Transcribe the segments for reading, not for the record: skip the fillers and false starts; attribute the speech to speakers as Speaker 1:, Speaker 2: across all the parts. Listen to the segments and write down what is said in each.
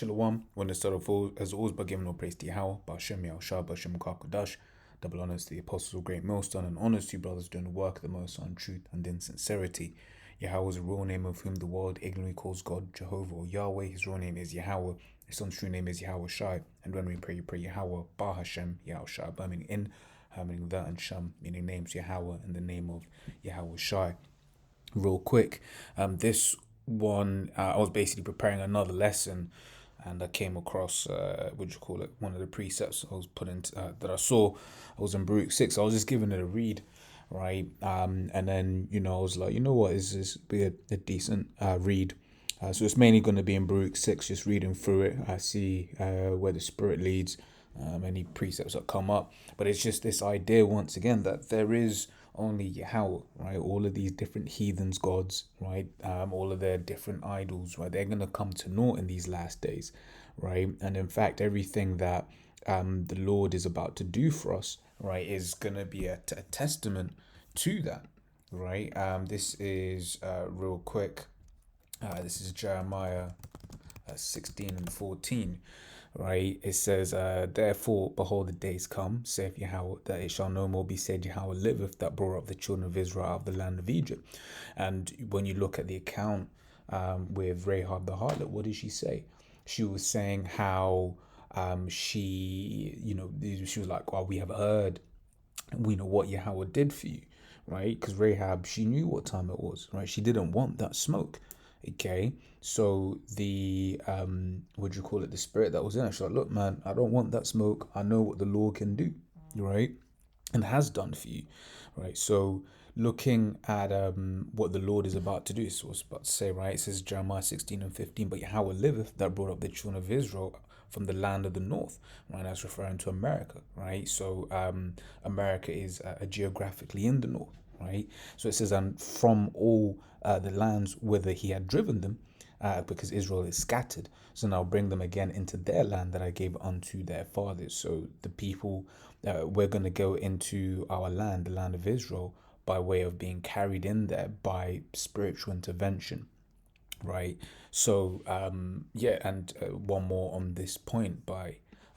Speaker 1: Shalom. When the start of all, as always, by giving all praise to Yahawah, Ba'ashem Yahushua, Ba'ashem Kakodash. Double honors to the apostles of Great Millstone, and honors to you brothers doing the work of the Most High in truth and in sincerity. Yahawah is the real name of whom the world ignorantly calls God, Jehovah or Yahweh. His real name is Yahawah. His son's true name is Yahawah Shai. And when we pray, you pray Yahawah, Ba'ashem Yahushua, meaning in, meaning that, and Sham, meaning names Yahawah, and the name of Yahawah Shai. Real quick, this one, I was basically preparing another lesson, and I came across one of the precepts I was putting that I saw. I was in Baruch 6. I was just giving it a read, right? And then I was like, what, is this be a decent read? So it's mainly going to be in Baruch 6, just reading through it. I see where the Spirit leads, any precepts that come up, but it's just this idea once again that there is only Yahawah, right? All of these different heathens gods, right? All of their different idols, right? They're going to come to naught in these last days, right? And in fact, everything that the Lord is about to do for us, right, is going to be a testament to that, right? This is real quick. This is Jeremiah 16 and 14. Right, it says, therefore, behold, the days come, saith Yahawah, that it shall no more be said, Yahawah liveth, that brought up the children of Israel out of the land of Egypt. And when you look at the account with Rahab the harlot, what did she say? She was saying how she was like, well, we have heard, we know what Yahawah did for you, right? Because Rahab, she knew what time it was, right? She didn't want that smoke. Okay, so the the spirit that was in her, she's like, look, man, I don't want that smoke. I know what the Lord can do, right, and has done for you, right? So looking at what the Lord is about to do, so I was about to say, right, it says Jeremiah 16 and 15, but Yahawah liveth, that brought up the children of Israel from the land of the north, right? That's referring to America, right? So America is geographically in the north, right? So it says, and from all the lands whither he had driven them, because Israel is scattered. So now bring them again into their land that I gave unto their fathers. So the people, we're going to go into our land, the land of Israel, by way of being carried in there by spiritual intervention, right? So and one more on this point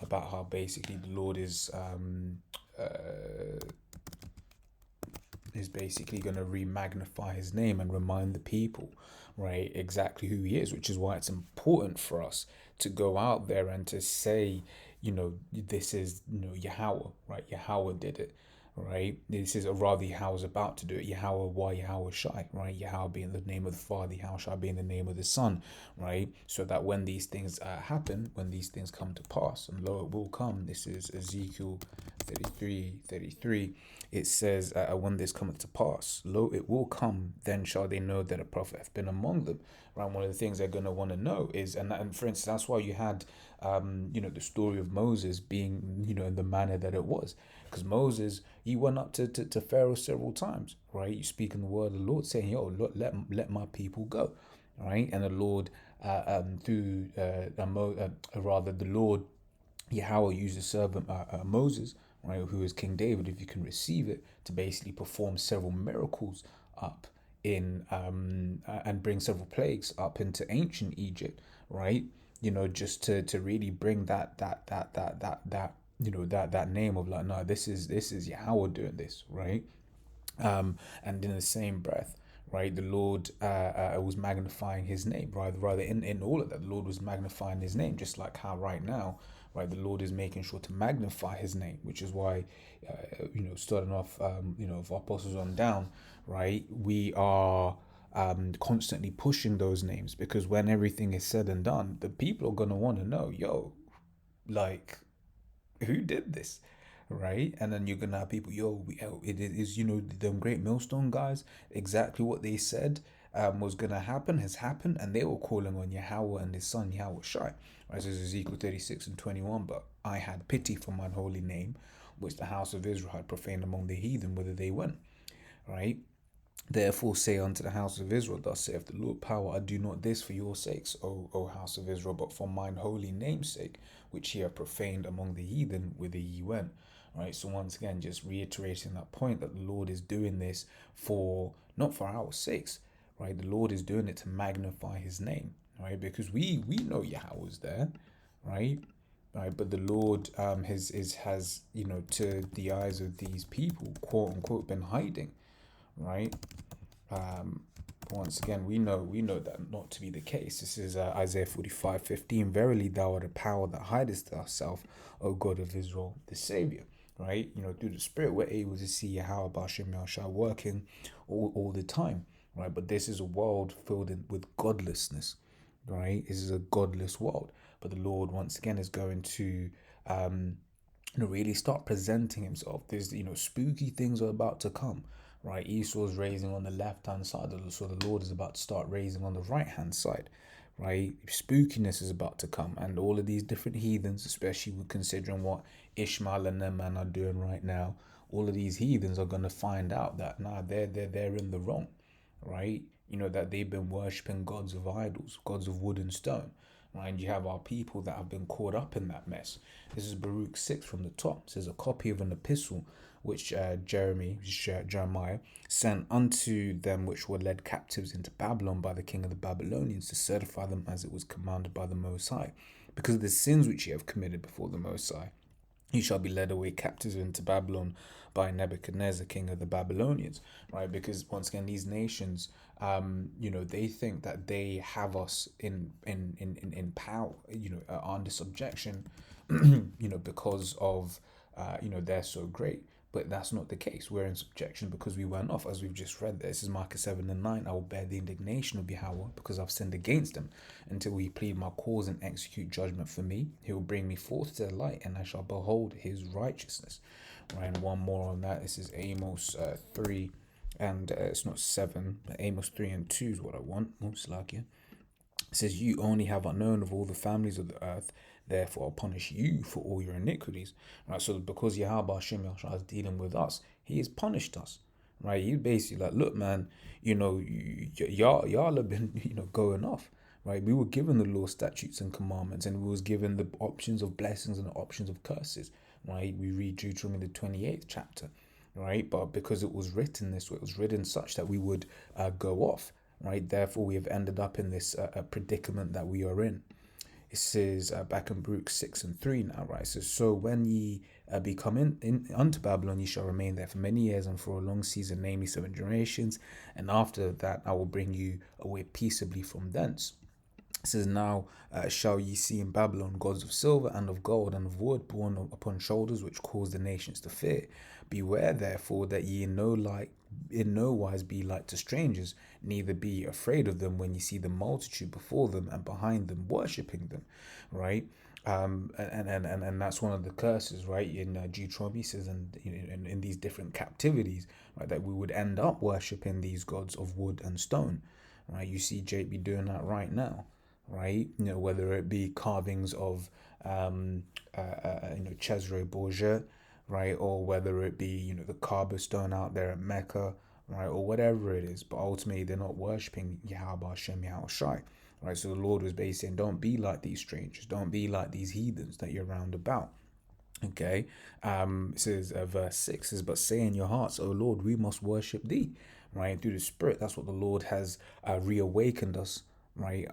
Speaker 1: about how basically the Lord is basically going to re-magnify his name and remind the people, right, exactly who he is, which is why it's important for us to go out there and to say, this is, Yahawah, right? Yahawah did it, right? This is, or rather, Yahawah's about to do it. Yahawah, why Yahawah Shai, right? Yahawah being the name of the Father, Yahawah Shai being the name of the Son, right? So that when these things happen, when these things come to pass, and lo, it will come. This is Ezekiel 33. It says, when this cometh to pass, lo, it will come, then shall they know that a prophet hath been among them. Right? One of the things they're going to want to know is, and for instance, that's why you had, the story of Moses being, in the manner that it was. Because Moses, he went up to Pharaoh several times, right? You speak in the word of the Lord, saying, yo, look, let my people go, right? And the Lord, the Lord, Yahawah used his servant Moses, right, who is King David, if you can receive it, to basically perform several miracles up in and bring several plagues up into ancient Egypt, right? Just to really bring that name of like, no, this is Yahawah doing this, right? And in the same breath, right, the Lord was magnifying his name, right? Rather in all of that, the Lord was magnifying his name, just like how right now, right, the Lord is making sure to magnify his name, which is why, starting off, of apostles on down, right, we are constantly pushing those names, because when everything is said and done, the people are going to want to know, yo, like, who did this, right? And then you're gonna have people, it is, them Great Millstone guys, exactly what they said was gonna happen has happened, and they were calling on Yahawah and his son Yahawah Shai, right? So Ezekiel 36 and 21, but I had pity for mine holy name, which the house of Israel had profaned among the heathen whither they went, right? Therefore say unto the house of Israel, thus saith the Lord power, I do not this for your sakes, O house of Israel, but for mine holy name's sake, which ye have profaned among the heathen whither ye went. Right. So once again, just reiterating that point that the Lord is doing this for, not for our sakes, right? The Lord is doing it to magnify his name, right? Because we know Yahweh's there, right? Right, but the Lord has, to the eyes of these people, quote unquote, been hiding, right? Um, Once again, we know that not to be the case. This is Isaiah 45:15. Verily, thou art a power that hidest thyself, O God of Israel, the Savior. Right? Through the Spirit, we're able to see Yahawah Bashem Yahshua working all the time. Right? But this is a world filled with godlessness. Right? This is a godless world. But the Lord, once again, is going to um, really start presenting himself. There's, spooky things are about to come, right? Esau's raising on the left hand side, so the Lord is about to start raising on the right hand side, right? Spookiness is about to come, and all of these different heathens, especially with considering what Ishmael and them man are doing right now, all of these heathens are gonna find out that they're in the wrong, right? That they've been worshipping gods of idols, gods of wood and stone, right? And you have our people that have been caught up in that mess. This is Baruch 6 from the top. It says, a copy of an epistle which Jeremiah sent unto them which were led captives into Babylon by the king of the Babylonians, to certify them as it was commanded by the Most High, because of the sins which ye have committed before the Most High. You shall be led away captives into Babylon by Nebuchadnezzar, king of the Babylonians, right? Because once again, these nations, they think that they have us in power, under subjection, because of, they're so great. But that's not the case. We're in subjection because we went off, as we've just read. This is Micah 7:9. I will bear the indignation of Yahawah because I've sinned against him, until he plead my cause and execute judgment for me. He will bring me forth to the light, and I shall behold his righteousness. Right, and one more on that. This is Amos 3, and it's not 7, but Amos 3 and 2 is what I want, most likely. It says, you only have unknown of all the families of the earth, therefore I'll punish you for all your iniquities. Right, so because Yahweh Hashem Yahshua is dealing with us, he has punished us. Right, he's basically like, look, man, y'all have been, going off. Right, we were given the law, statutes, and commandments, and we was given the options of blessings and the options of curses. Right, we read Deuteronomy the 28th chapter. Right, but because it was written this way, it was written such that we would go off. Right, therefore we have ended up in this predicament that we are in. It says back in Baruch 6 and 3 now, right? It says, so when ye be come in unto Babylon, ye shall remain there for many years and for a long season, namely 7 generations, and after that I will bring you away peaceably from thence. It says, now shall ye see in Babylon gods of silver and of gold and of wood borne upon shoulders, which cause the nations to fear. Beware therefore that ye in no wise be like to strangers, neither be afraid of them when ye see the multitude before them and behind them worshipping them. Right? And that's one of the curses, right? In Deuteronomy says, and in these different captivities, right, that we would end up worshipping these gods of wood and stone. Right? You see JB doing that right now. Right, whether it be carvings of Cesare Borgia, right, or whether it be the Kaaba stone out there at Mecca, right, or whatever it is, but ultimately they're not worshiping Yahweh Hashem Yahushai, right? So the Lord was basically saying, don't be like these strangers, don't be like these heathens that you're round about. Okay, it says verse 6 says, but say in your hearts, O Lord, we must worship thee, right, through the Spirit. That's what the Lord has reawakened us, right?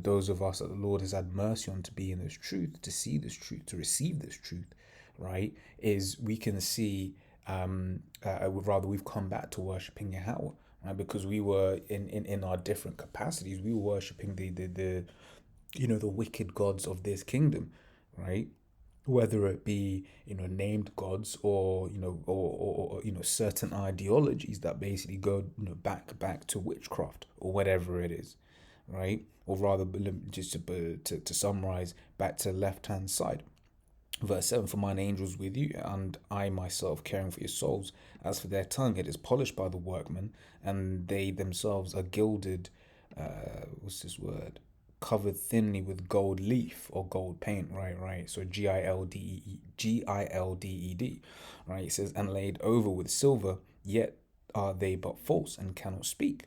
Speaker 1: Those of us that the Lord has had mercy on to be in this truth, to see this truth, to receive this truth, right? Is we can see, rather, we've come back to worshiping Yahweh, right? Because we were in our different capacities, we were worshiping the wicked gods of this kingdom, right? Whether it be named gods or certain ideologies that basically go back to witchcraft or whatever it is, right? Or rather, just to summarize, back to the left hand side. Verse 7, for mine angels with you, and I myself caring for your souls. As for their tongue, it is polished by the workman, and they themselves are gilded, what's this word? Covered thinly with gold leaf or gold paint, right? So Gilded, right? It says, and laid over with silver, yet are they but false and cannot speak,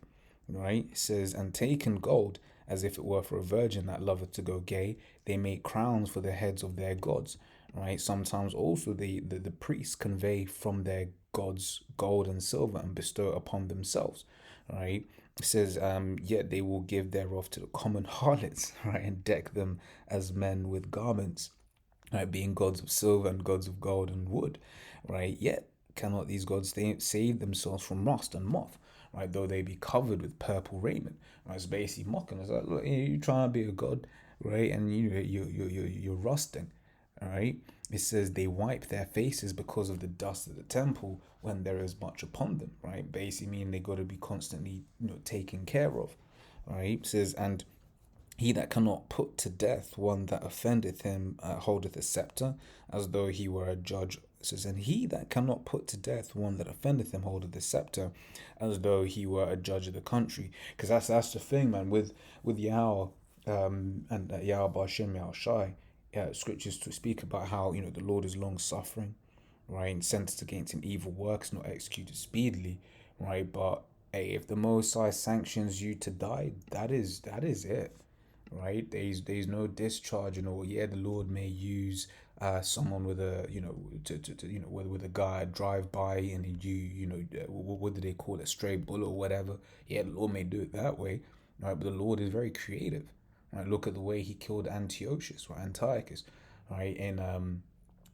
Speaker 1: right? It says, and taken gold, as if it were for a virgin that loveth to go gay, they make crowns for the heads of their gods, right? Sometimes also the priests convey from their gods gold and silver and bestow upon themselves, right? It says, yet they will give thereof to the common harlots, right, and deck them as men with garments, right, being gods of silver and gods of gold and wood, right? Yet cannot these gods save themselves from rust and moth, right? Though they be covered with purple raiment, right? It's basically mocking us. Like, look, you're trying to be a god, right? And you're rusting, all right? It says they wipe their faces because of the dust of the temple when there is much upon them, right? Basically, meaning they got to be constantly, taken care of, right? It says, and he that cannot put to death one that offendeth him holdeth a scepter, as though he were a judge. It says, and he that cannot put to death one that offendeth him holdeth a scepter, as though he were a judge of the country. Because that's the thing, man. With Yahweh, and Yahweh Bashem Yahweh Shai, scriptures to speak about how the Lord is long suffering, right, and sentenced against him evil works, not executed speedily, right. But hey, if the Most High sanctions you to die, that is it, right? There's no discharging, or yeah, the Lord may use someone with a to with a guy drive by and what do they call it, stray bullet or whatever. Yeah, the Lord may do it that way, right? But the Lord is very creative, right? Look at the way He killed Antiochus, right, Antiochus, right, and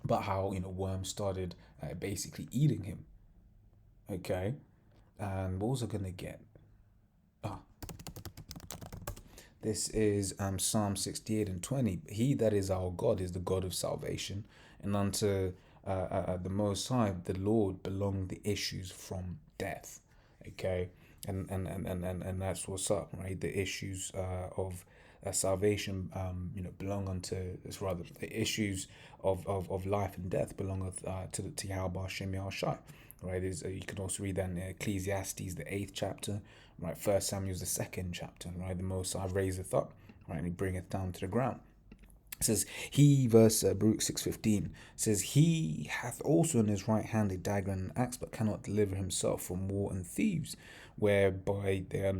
Speaker 1: but how worms started basically eating him. Okay, and what was I gonna get? Ah, This is Psalm 68 and 20. He that is our God is the God of salvation, and unto the Most High, the Lord, belong the issues from death. Okay, and that's what's up, right? The issues of salvation, belong unto, it's rather the issues of life and death belongeth to Yahweh Shem Yahushai, right? Is you can also read that in Ecclesiastes, the 8th chapter, right? First Samuel's the 2nd chapter, right? The Most High raiseth up, right, and He bringeth down to the ground. It says he, verse Baruch 6:15 says, he hath also in his right hand a dagger and an axe, but cannot deliver himself from war and thieves, whereby they are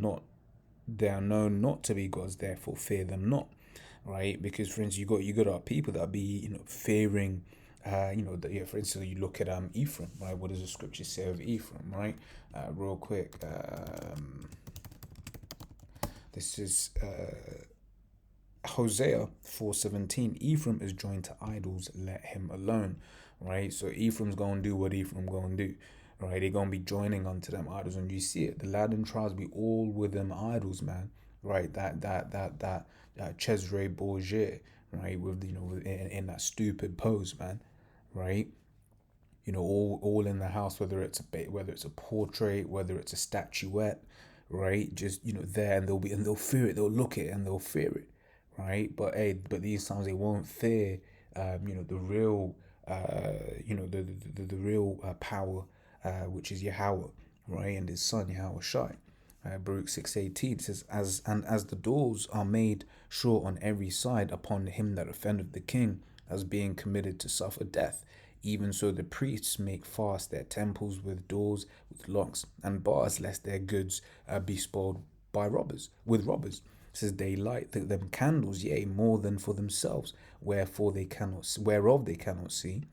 Speaker 1: known not to be gods, therefore fear them not, right? Because for instance, you got our people that be fearing, for instance, you look at Ephraim, right? What does the scripture say of Ephraim, right? Real quick, this is Hosea 4:17. Ephraim is joined to idols, let him alone, right? So Ephraim's gonna do what Ephraim gonna do, right? They gonna be joining onto them idols, and you see it. The Latin tribes be all with them idols, man, right? That Cesare Borgia, right? With in that stupid pose, man, right? All in the house, whether it's a portrait, whether it's a statuette, right? Just there, and they'll fear it. They'll look at it and they'll fear it, right? But these times they won't fear, the real, the real power, which is Yahawah, right, and His Son Yahweh Shai. Baruch 6:18 says, as the doors are made sure on every side upon him that offendeth the king, as being committed to suffer death, even so the priests make fast their temples with doors, with locks and bars, lest their goods be spoiled by robbers. It says they light them candles, yea, more than for themselves, whereof they cannot see.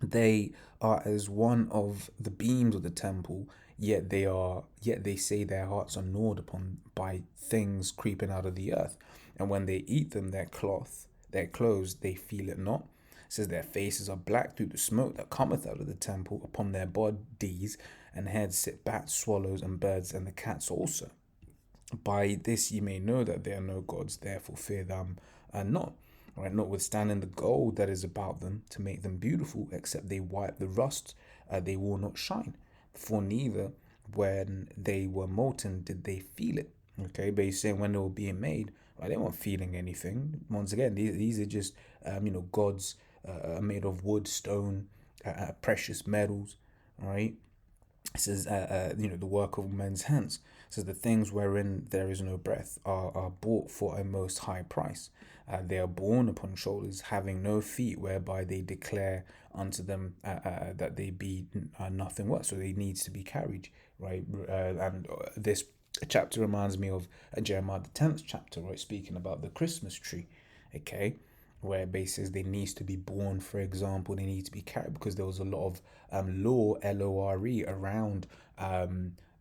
Speaker 1: They are as one of the beams of the temple, yet they say their hearts are gnawed upon by things creeping out of the earth. And when they eat them, their clothes, they feel it not. It says their faces are black through the smoke that cometh out of the temple. Upon their bodies and heads sit bats, swallows, and birds, and the cats also. By this ye may know that they are no gods, therefore fear them not. Right, notwithstanding the gold that is about them to make them beautiful, except they wipe the rust, they will not shine. For neither when they were molten did they feel it. Okay, but he's saying when they were being made, right, they weren't feeling anything. Once again, these are just gods made of wood, stone, precious metals, right? It says, the work of men's hands. It says the things wherein there is no breath are bought for a most high price. They are borne upon shoulders, having no feet, whereby they declare unto them that they be nothing worth. So they needs to be carried, right? And this chapter reminds me of Jeremiah the 10th chapter, right, speaking about the Christmas tree, okay, where basis they needs to be born, for example, they need to be carried, because there was a lot of law, LORE, around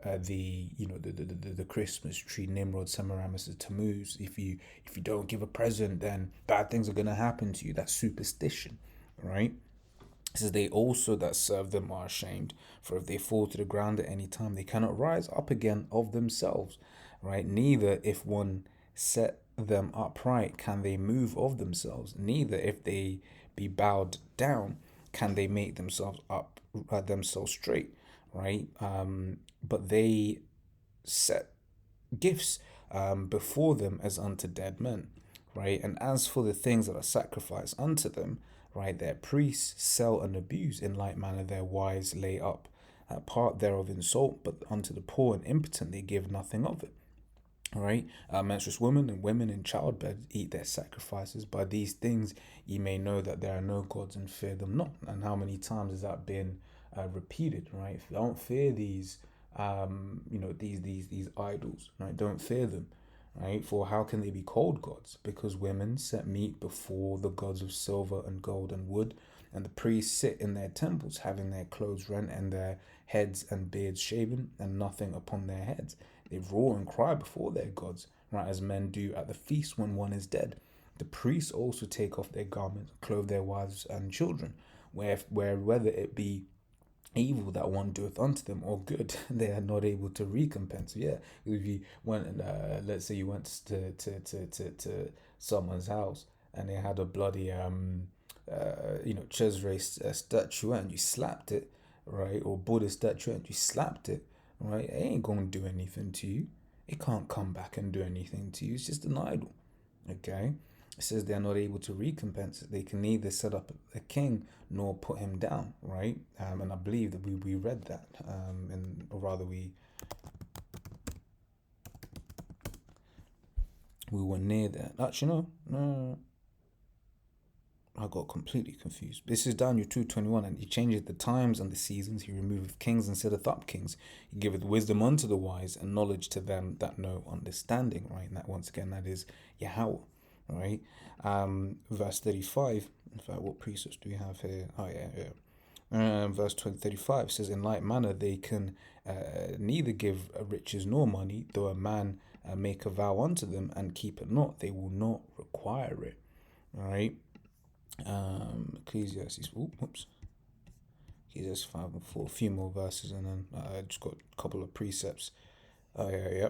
Speaker 1: the Christmas tree, Nimrod, Semiramis, and Tammuz. If you don't give a present, then bad things are gonna happen to you. That's superstition, right? It says they also that serve them are ashamed, for if they fall to the ground at any time, they cannot rise up again of themselves, right? Neither if one set them upright can they move of themselves. Neither if they be bowed down can they make themselves straight, right? But they set gifts before them as unto dead men, right? And as for the things that are sacrificed unto them, right, their priests sell and abuse. In like manner, their wives lay up part thereof in salt, but unto the poor and impotent they give nothing of it. Right, menstruous women and women in childbed eat their sacrifices. By these things ye may know that there are no gods, and fear them not. And how many times has that been repeated? Right, if you don't fear these, these idols, right? Don't fear them, right? For how can they be called gods? Because women set meat before the gods of silver and gold and wood, and the priests sit in their temples, having their clothes rent and their heads and beards shaven, and nothing upon their heads. They roar and cry before their gods, right, as men do at the feast when one is dead. The priests also take off their garments, clothe their wives and children, whether it be evil that one doeth unto them or good, they are not able to recompense. Yeah, if you went and let's say you went to someone's house and they had a bloody Cesare statue and you slapped it, right, or Buddha statue and you slapped it, right, it ain't gonna do anything to you. It can't come back and do anything to you. It's just an idol. Okay. It says they are not able to recompense it. They can neither set up a king nor put him down, right? And I believe that we read that, or rather we were near that. Actually, no, I got completely confused. This is Daniel 2:21, and he changeth the times and the seasons. He removeth kings and setteth up kings. He giveth wisdom unto the wise and knowledge to them that know understanding. Right, and that once again, that is Yahawah. Right, verse 35. In fact, what precepts do we have here? Oh yeah. Verse 35 says, in like manner they can neither give riches nor money, though a man make a vow unto them and keep it not, they will not require it. All right. Ecclesiastes. Whoops. Ecclesiastes 5 and 4. A few more verses, and then I just got a couple of precepts. Oh yeah.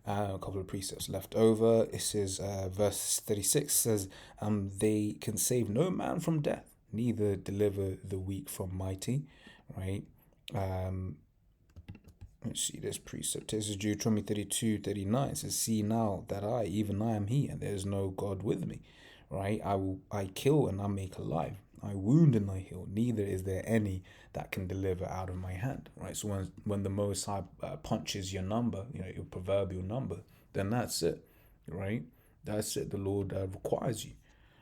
Speaker 1: A couple of precepts left over. It says, verse 36 says, they can save no man from death, neither deliver the weak from mighty. Right. Let's see this precept. This is Deuteronomy 32:39. It says, see now that I, even I am he, and there is no God with me. Right? I kill and I make alive. I wound and I heal. Neither is there any that can deliver out of my hand. Right? So when the Most High punches your number, your proverbial number, then that's it. Right? That's it. The Lord requires you.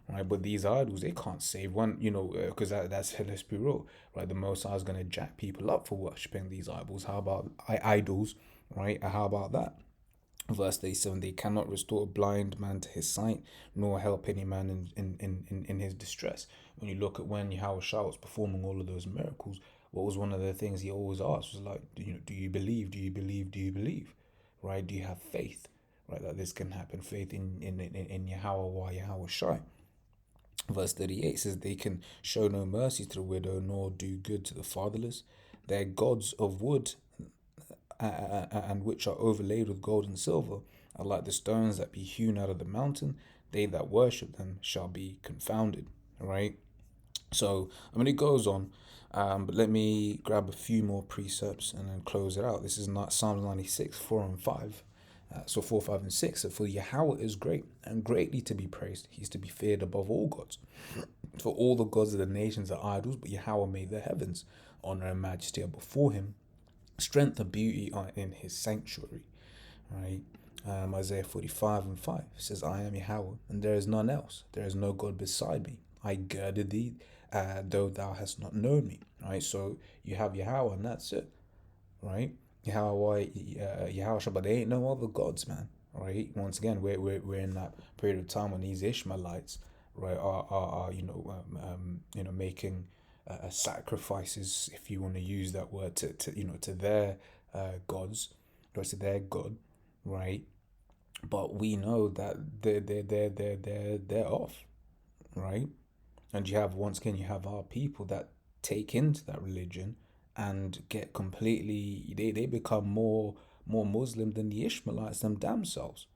Speaker 1: Right? But these idols, they can't save one. Because that's let's be real. Right? The Most High is going to jack people up for worshiping these idols. How about idols? Right? How about that? Verse 37, they cannot restore a blind man to his sight, nor help any man in his distress. When you look at when Yahawah was performing all of those miracles, what was one of the things he always asked was like, do you believe? Do you believe? Do you believe? Right? Do you have faith? Right? That this can happen. Faith in Yahawah. Verse 38 says, they can show no mercy to the widow, nor do good to the fatherless. Their gods of wood and which are overlaid with gold and silver are like the stones that be hewn out of the mountain. They that worship them shall be confounded. Right? So, it goes on, but let me grab a few more precepts and then close it out. This is not Psalms 96, 4 and 5. So 4, 5, and 6. So, for Yahawah is great and greatly to be praised. He is to be feared above all gods. For all the gods of the nations are idols, but Yahawah made the heavens. Honor and majesty are before him. Strength and beauty are in his sanctuary. Right? Isaiah 45 and 5 says, I am Yahawah, and there is none else. There is no God beside me. I girded thee, though thou hast not known me. Right? So you have Yahawah, and that's it. Right? Yahawah, but there ain't no other gods, man. Right? Once again, we're in that period of time when these Ishmaelites, right, are making sacrifices, if you want to use that word, to their gods, right? So they're God, right? But we know that they're off, right? And you have, once again, you have our people that take into that religion and get completely, they become more Muslim than the Ishmaelites them damn selves.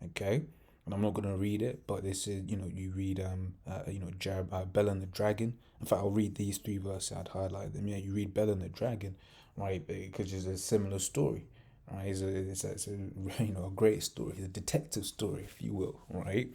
Speaker 1: Okay? And I'm not gonna read it, but this is, you read Bel and the Dragon. In fact, I'll read these three verses, I'd highlight them. Yeah, you read Bel and the Dragon, right? Because it's a similar story. Right, it's a a great story, it's a detective story, if you will, right?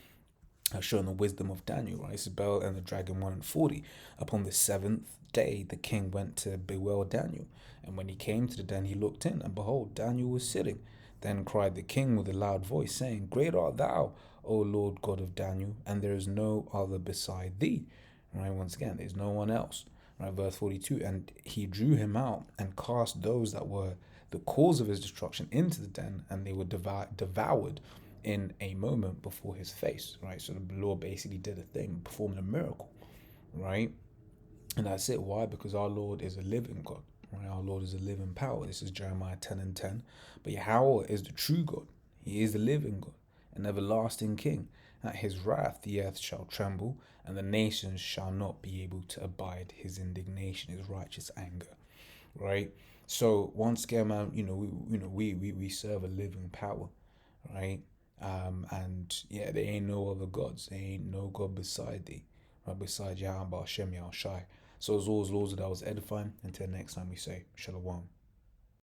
Speaker 1: Has shown the wisdom of Daniel, right? Bel and the Dragon 140. Upon the seventh day, the king went to bewail Daniel. And when he came to the den, he looked in, and behold, Daniel was sitting. Then cried the king with a loud voice, saying, Great art thou, O Lord God of Daniel, and there is no other beside thee. Right, once again, there's no one else. Right, verse 42. And he drew him out and cast those that were the cause of his destruction into the den, and they were devoured in a moment before his face, right? So the Lord basically did a thing, performing a miracle, right? And that's it. Why? Because our Lord is a living God, right? Our Lord is a living power. This is Jeremiah 10 and 10. But Yahawah is the true God. He is the living God, an everlasting King. At his wrath the earth shall tremble, and the nations shall not be able to abide his indignation, his righteous anger, right? So once again, man, we serve a living power, right? And yeah, there ain't no other gods. There ain't no God beside thee, right? Beside Yahweh, Hashem, Shai. So as always, Lord, that was edifying. Until next time, we say Shalom.